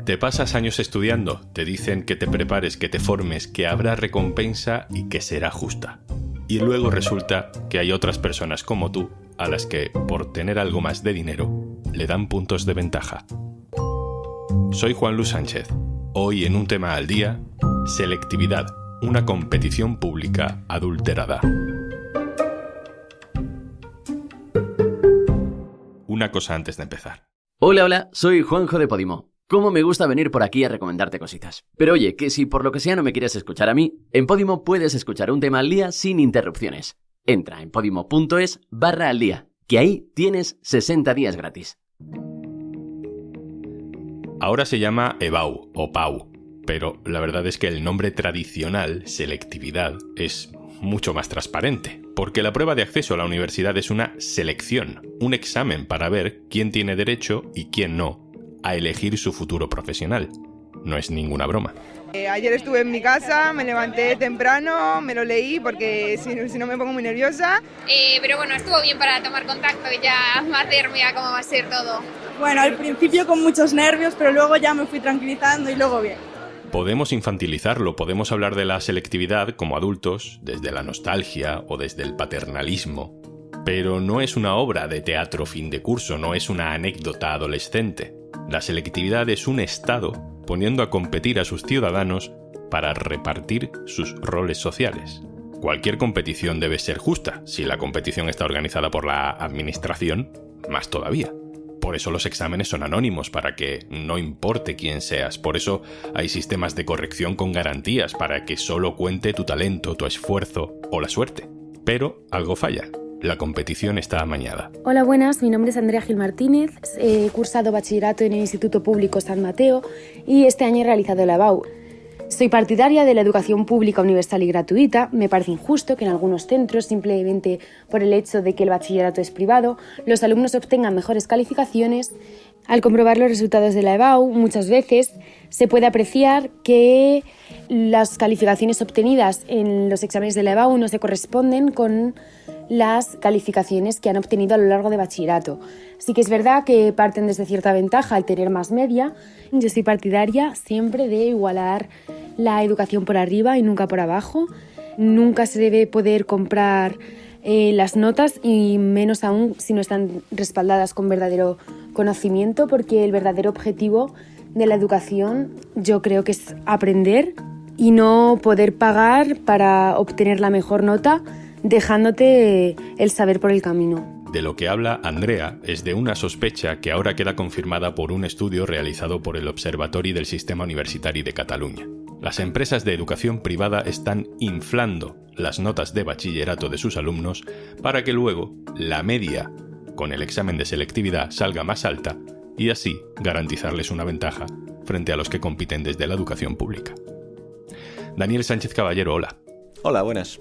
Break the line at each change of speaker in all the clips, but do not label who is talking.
Te pasas años estudiando, te dicen que te prepares, que te formes, que habrá recompensa y que será justa. Y luego resulta que hay otras personas como tú a las que, por tener algo más de dinero, le dan puntos de ventaja. Soy Juan Luis Sánchez. Hoy en Un Tema al Día, selectividad, una competición pública adulterada. Una cosa antes de empezar.
Hola, soy Juanjo de Podimo. Cómo me gusta venir por aquí a recomendarte cositas. Pero oye, que si por lo que sea no me quieres escuchar a mí, en Podimo puedes escuchar Un Tema al Día sin interrupciones. Entra en podimo.es/al día, que ahí tienes 60 días gratis.
Ahora se llama EBAU o PAU, pero la verdad es que el nombre tradicional, selectividad, es mucho más transparente, porque la prueba de acceso a la universidad es una selección, un examen para ver quién tiene derecho y quién no a elegir su futuro profesional. No es ninguna broma.
Ayer estuve en mi casa, me levanté temprano, me lo leí porque si no me pongo muy nerviosa.
Pero bueno, estuvo bien para tomar contacto y ya hacerme a cómo va a ser todo.
Bueno, al principio con muchos nervios, pero luego ya me fui tranquilizando y luego bien.
Podemos infantilizarlo, podemos hablar de la selectividad como adultos, desde la nostalgia o desde el paternalismo. Pero no es una obra de teatro fin de curso, no es una anécdota adolescente. La selectividad es un Estado poniendo a competir a sus ciudadanos para repartir sus roles sociales. Cualquier competición debe ser justa. Si la competición está organizada por la administración, más todavía. Por eso los exámenes son anónimos, para que no importe quién seas. Por eso hay sistemas de corrección con garantías, para que solo cuente tu talento, tu esfuerzo o la suerte. Pero algo falla. La competición está amañada.
Hola, buenas. Mi nombre es Andrea Gil Martínez. He cursado bachillerato en el Instituto Público San Mateo y este año he realizado la EBAU. Soy partidaria de la educación pública universal y gratuita. Me parece injusto que en algunos centros, simplemente por el hecho de que el bachillerato es privado, los alumnos obtengan mejores calificaciones. Al comprobar los resultados de la EBAU, muchas veces se puede apreciar que las calificaciones obtenidas en los exámenes de la EBAU no se corresponden con las calificaciones que han obtenido a lo largo de bachillerato. Sí que es verdad que parten desde cierta ventaja al tener más media. Yo soy partidaria siempre de igualar la educación por arriba y nunca por abajo. Nunca se debe poder comprar las notas, y menos aún si no están respaldadas con verdadero conocimiento, porque el verdadero objetivo de la educación yo creo que es aprender y no poder pagar para obtener la mejor nota, dejándote el saber por el camino.
De lo que habla Andrea es de una sospecha que ahora queda confirmada por un estudio realizado por el Observatori del Sistema Universitari de Catalunya. Las empresas de educación privada están inflando las notas de bachillerato de sus alumnos para que luego la media con el examen de selectividad salga más alta y así garantizarles una ventaja frente a los que compiten desde la educación pública. Daniel Sánchez Caballero, hola.
Hola, buenas.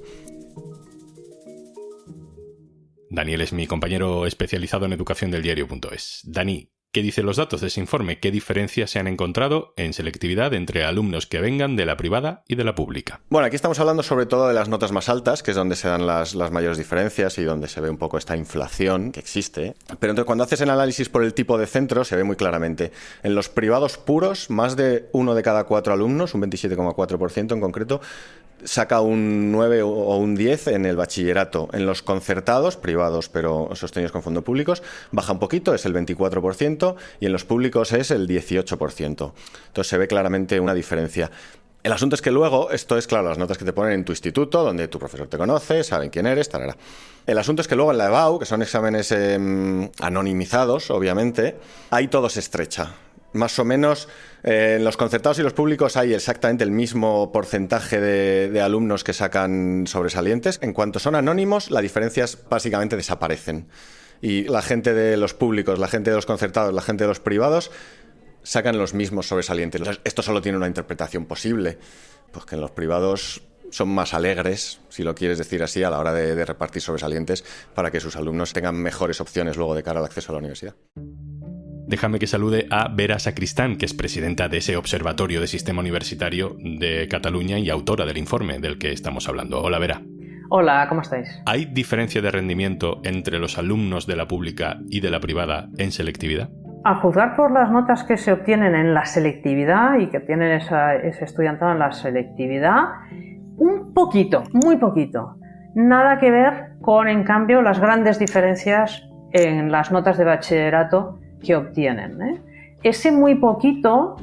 Daniel es mi compañero especializado en educación del diario.es. Dani, ¿qué dicen los datos de ese informe? ¿Qué diferencias se han encontrado en selectividad entre alumnos que vengan de la privada y de la pública?
Bueno, aquí estamos hablando sobre todo de las notas más altas, que es donde se dan las mayores diferencias y donde se ve un poco esta inflación que existe. Pero entonces, cuando haces el análisis por el tipo de centro, se ve muy claramente. En los privados puros, más de 1 de cada 4 alumnos, un 27,4% en concreto, saca un 9 o un 10 en el bachillerato. En los concertados, privados pero sostenidos con fondos públicos, baja un poquito, es el 24%, y en los públicos es el 18%. Entonces se ve claramente una diferencia. El asunto es que luego, esto es claro, las notas que te ponen en tu instituto, donde tu profesor te conoce, saben quién eres, tarara. El asunto es que luego en la EBAU, que son exámenes anonimizados, obviamente, ahí todo se estrecha. Más o menos en los concertados y los públicos hay exactamente el mismo porcentaje de alumnos que sacan sobresalientes. En cuanto son anónimos, las diferencias básicamente desaparecen. Y la gente de los públicos, la gente de los concertados, la gente de los privados sacan los mismos sobresalientes. Esto solo tiene una interpretación posible, pues que en los privados son más alegres, si lo quieres decir así, a la hora de repartir sobresalientes para que sus alumnos tengan mejores opciones luego de cara al acceso a la universidad.
Déjame que salude a Vera Sacristán, que es presidenta de ese Observatorio de Sistema Universitario de Cataluña y autora del informe del que estamos hablando. Hola, Vera.
Hola, ¿cómo estáis?
¿Hay diferencia de rendimiento entre los alumnos de la pública y de la privada en selectividad?
A juzgar por las notas que se obtienen en la selectividad y que obtienen ese estudiantado en la selectividad, un poquito, muy poquito. Nada que ver con, en cambio, las grandes diferencias en las notas de bachillerato que obtienen, ¿eh? Ese muy poquito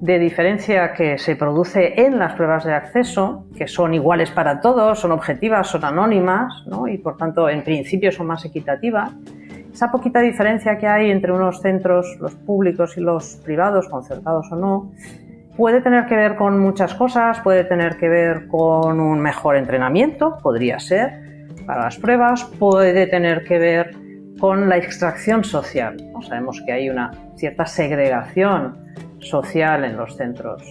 de diferencia que se produce en las pruebas de acceso, que son iguales para todos, son objetivas, son anónimas, ¿no? Y por tanto en principio son más equitativas, esa poquita diferencia que hay entre unos centros, los públicos y los privados, concertados o no, puede tener que ver con muchas cosas, puede tener que ver con un mejor entrenamiento, podría ser, para las pruebas, puede tener que ver con la extracción social, ¿no? Sabemos que hay una cierta segregación social en los centros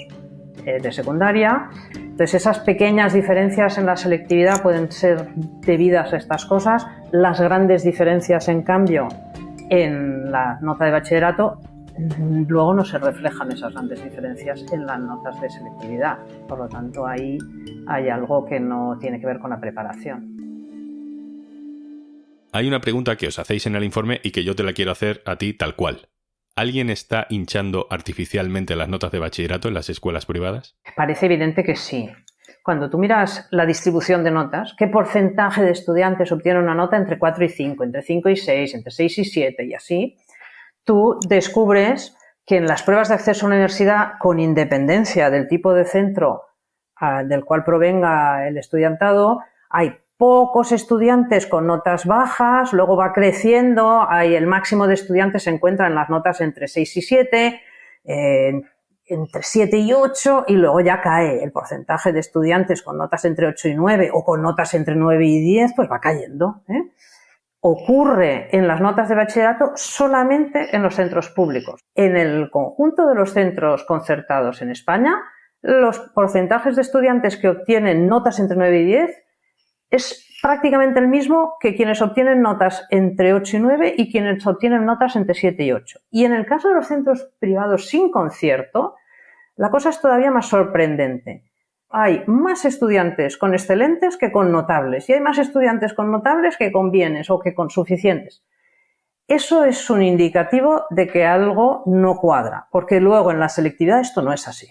de secundaria. Entonces, esas pequeñas diferencias en la selectividad pueden ser debidas a estas cosas. Las grandes diferencias, en cambio, en la nota de bachillerato, luego no se reflejan esas grandes diferencias en las notas de selectividad. Por lo tanto, ahí hay algo que no tiene que ver con la preparación.
Hay una pregunta que os hacéis en el informe y que yo te la quiero hacer a ti tal cual. ¿Alguien está hinchando artificialmente las notas de bachillerato en las escuelas privadas?
Parece evidente que sí. Cuando tú miras la distribución de notas, ¿qué porcentaje de estudiantes obtiene una nota entre 4 y 5, entre 5 y 6, entre 6 y 7 y así? Tú descubres que en las pruebas de acceso a la universidad, con independencia del tipo de centro del cual provenga el estudiantado, hay pocos estudiantes con notas bajas, luego va creciendo, el máximo de estudiantes se encuentra en las notas entre 6 y 7, entre 7 y 8, y luego ya cae el porcentaje de estudiantes con notas entre 8 y 9 o con notas entre 9 y 10, pues va cayendo, ¿eh? Ocurre en las notas de bachillerato solamente en los centros públicos. En el conjunto de los centros concertados en España, los porcentajes de estudiantes que obtienen notas entre 9 y 10 es prácticamente el mismo que quienes obtienen notas entre 8 y 9 y quienes obtienen notas entre 7 y 8. Y en el caso de los centros privados sin concierto, la cosa es todavía más sorprendente. Hay más estudiantes con excelentes que con notables y hay más estudiantes con notables que con bienes o que con suficientes. Eso es un indicativo de que algo no cuadra, porque luego en la selectividad esto no es así.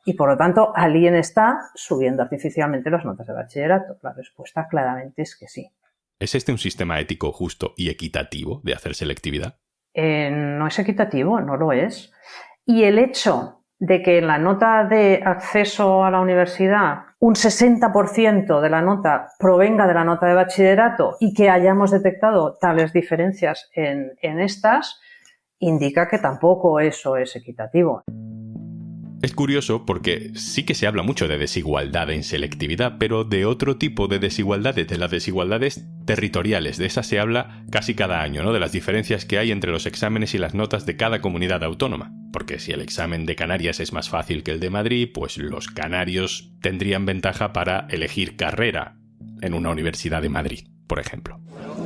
Y por lo tanto, alguien está subiendo artificialmente las notas de bachillerato. La respuesta claramente es que sí.
¿Es este un sistema ético justo y equitativo de hacer selectividad?
No es equitativo, no lo es. Y el hecho de que en la nota de acceso a la universidad un 60% de la nota provenga de la nota de bachillerato y que hayamos detectado tales diferencias en estas, indica que tampoco eso es equitativo.
Es curioso porque sí que se habla mucho de desigualdad en selectividad, pero de otro tipo de desigualdades, de las desigualdades territoriales. De esas se habla casi cada año, ¿no? De las diferencias que hay entre los exámenes y las notas de cada comunidad autónoma. Porque si el examen de Canarias es más fácil que el de Madrid, pues los canarios tendrían ventaja para elegir carrera en una universidad de Madrid, por ejemplo.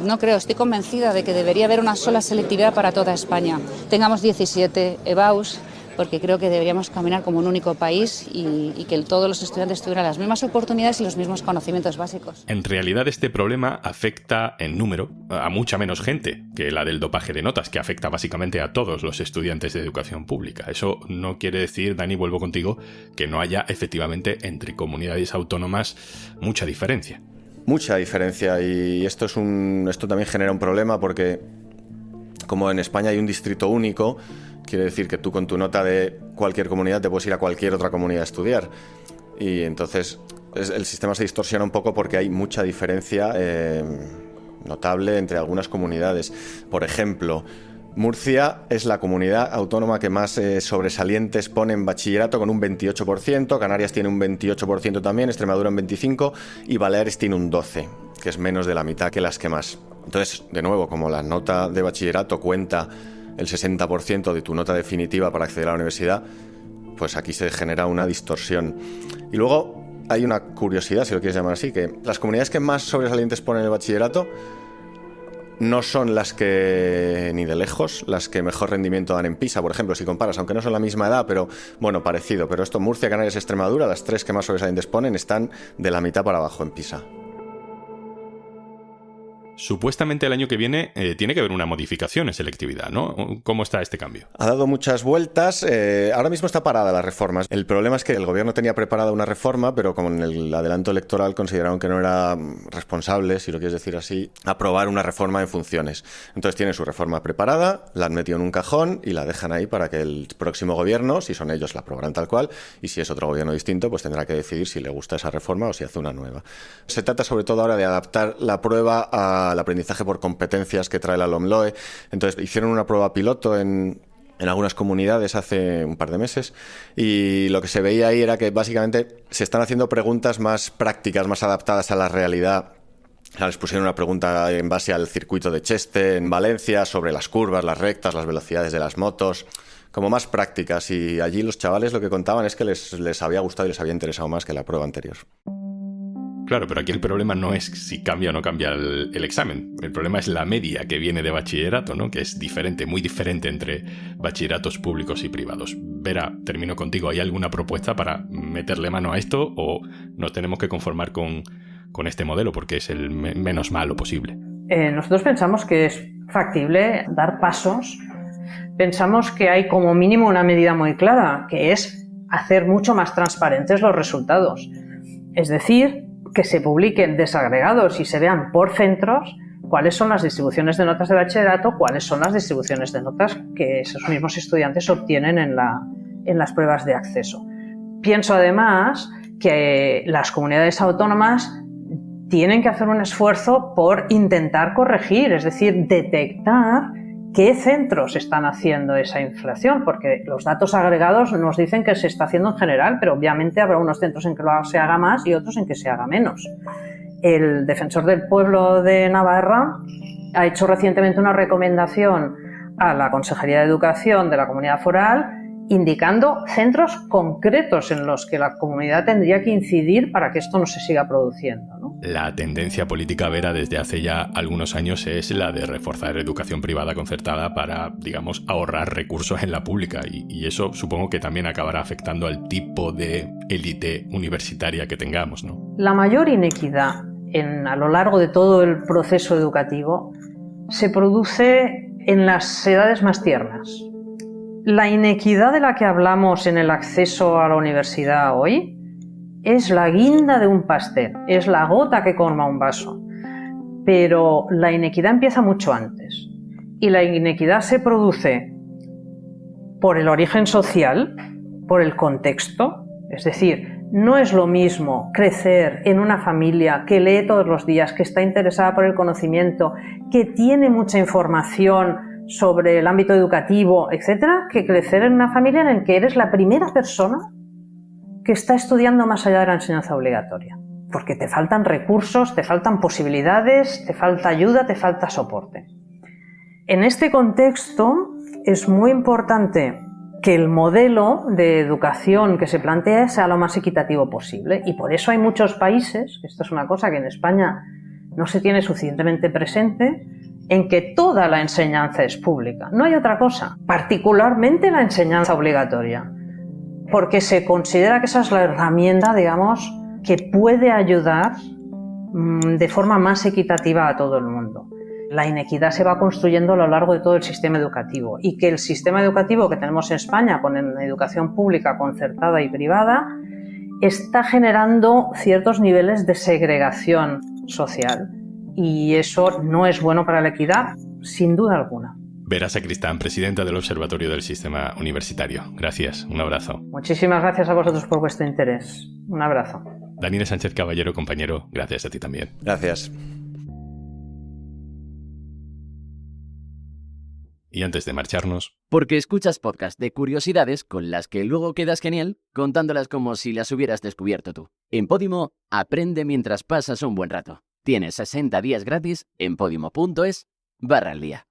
No creo, estoy convencida de que debería haber una sola selectividad para toda España. Tengamos 17 EBAUs, porque creo que deberíamos caminar como un único país y que todos los estudiantes tuvieran las mismas oportunidades y los mismos conocimientos básicos.
En realidad este problema afecta en número a mucha menos gente que la del dopaje de notas, que afecta básicamente a todos los estudiantes de educación pública. Eso no quiere decir, Dani, vuelvo contigo, que no haya efectivamente entre comunidades autónomas mucha diferencia.
Mucha diferencia, y esto también genera un problema porque como en España hay un distrito único, quiere decir que tú con tu nota de cualquier comunidad te puedes ir a cualquier otra comunidad a estudiar. Y entonces el sistema se distorsiona un poco porque hay mucha diferencia notable entre algunas comunidades. Por ejemplo, Murcia es la comunidad autónoma que más sobresalientes pone en bachillerato con un 28%, Canarias tiene un 28% también, Extremadura un 25% y Baleares tiene un 12%, que es menos de la mitad que las que más. Entonces, de nuevo, como la nota de bachillerato cuenta el 60% de tu nota definitiva para acceder a la universidad, pues aquí se genera una distorsión. Y luego hay una curiosidad, si lo quieres llamar así, que las comunidades que más sobresalientes ponen el bachillerato no son las que, ni de lejos, las que mejor rendimiento dan en PISA, por ejemplo, si comparas, aunque no son la misma edad, pero bueno, parecido. Pero esto, Murcia, Canarias y Extremadura, las tres que más sobresalientes ponen, están de la mitad para abajo en PISA.
Supuestamente el año que viene tiene que haber una modificación en selectividad, ¿no? ¿Cómo está este cambio?
Ha dado muchas vueltas. Ahora mismo está parada la reforma. El problema es que el gobierno tenía preparada una reforma, pero con el adelanto electoral consideraron que no era responsable, si lo quieres decir así, aprobar una reforma en funciones. Entonces tienen su reforma preparada, la han metido en un cajón y la dejan ahí para que el próximo gobierno, si son ellos, la aprobarán tal cual, y si es otro gobierno distinto, pues tendrá que decidir si le gusta esa reforma o si hace una nueva. Se trata sobre todo ahora de adaptar la prueba al aprendizaje por competencias que trae la LOMLOE. Entonces hicieron una prueba piloto en algunas comunidades hace un par de meses, y lo que se veía ahí era que básicamente se están haciendo preguntas más prácticas, más adaptadas a la realidad. Les pusieron una pregunta en base al circuito de Cheste en Valencia sobre las curvas, las rectas, las velocidades de las motos, como más prácticas, y allí los chavales lo que contaban es que les había gustado y les había interesado más que la prueba anterior.
Claro, pero aquí el problema no es si cambia o no cambia el examen. El problema es la media que viene de bachillerato, ¿no? Que es diferente, muy diferente entre bachilleratos públicos y privados. Vera, termino contigo. ¿Hay alguna propuesta para meterle mano a esto o nos tenemos que conformar con este modelo porque es el menos malo posible?
Nosotros pensamos que es factible dar pasos. Pensamos que hay como mínimo una medida muy clara, que es hacer mucho más transparentes los resultados. Es decir, que se publiquen desagregados y se vean por centros cuáles son las distribuciones de notas de bachillerato, cuáles son las distribuciones de notas que esos mismos estudiantes obtienen en las pruebas de acceso. Pienso además que las comunidades autónomas tienen que hacer un esfuerzo por intentar corregir, es decir, detectar qué centros están haciendo esa inflación, porque los datos agregados nos dicen que se está haciendo en general, pero obviamente habrá unos centros en que se haga más y otros en que se haga menos. El Defensor del Pueblo de Navarra ha hecho recientemente una recomendación a la Consejería de Educación de la Comunidad Foral indicando centros concretos en los que la comunidad tendría que incidir para que esto no se siga produciendo, ¿no?
La tendencia política, Vera, desde hace ya algunos años es la de reforzar educación privada concertada para, digamos, ahorrar recursos en la pública y eso supongo que también acabará afectando al tipo de élite universitaria que tengamos, ¿no?
La mayor inequidad a lo largo de todo el proceso educativo se produce en las edades más tiernas. La inequidad de la que hablamos en el acceso a la universidad hoy es la guinda de un pastel, es la gota que colma un vaso. Pero la inequidad empieza mucho antes. Y la inequidad se produce por el origen social, por el contexto. Es decir, no es lo mismo crecer en una familia que lee todos los días, que está interesada por el conocimiento, que tiene mucha información sobre el ámbito educativo, etcétera, que crecer en una familia en la que eres la primera persona que está estudiando más allá de la enseñanza obligatoria. Porque te faltan recursos, te faltan posibilidades, te falta ayuda, te falta soporte. En este contexto es muy importante que el modelo de educación que se plantea sea lo más equitativo posible y por eso hay muchos países, esto es una cosa que en España no se tiene suficientemente presente, en que toda la enseñanza es pública. No hay otra cosa, particularmente la enseñanza obligatoria, porque se considera que esa es la herramienta, digamos, que puede ayudar de forma más equitativa a todo el mundo. La inequidad se va construyendo a lo largo de todo el sistema educativo y que el sistema educativo que tenemos en España, con educación pública, concertada y privada, está generando ciertos niveles de segregación social. Y eso no es bueno para la equidad, sin duda alguna.
Vera Sacristán, presidenta del Observatorio del Sistema Universitario. Gracias, un abrazo.
Muchísimas gracias a vosotros por vuestro interés. Un abrazo.
Daniel Sánchez Caballero, compañero, gracias a ti también.
Gracias.
Y antes de marcharnos...
Porque escuchas podcast de curiosidades con las que luego quedas genial contándolas como si las hubieras descubierto tú. En Podimo, aprende mientras pasas un buen rato. Tienes 60 días gratis en podimo.es/aldía.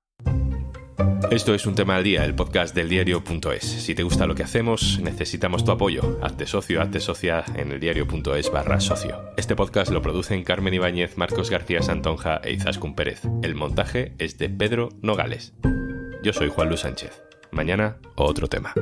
Esto es Un Tema al Día, el podcast del diario.es. Si te gusta lo que hacemos, necesitamos tu apoyo. Hazte socio, hazte socia en eldiario.es/socio. Este podcast lo producen Carmen Ibáñez, Marcos García Santonja e Izaskun Pérez. El montaje es de Pedro Nogales. Yo soy Juan Luis Sánchez. Mañana, otro tema.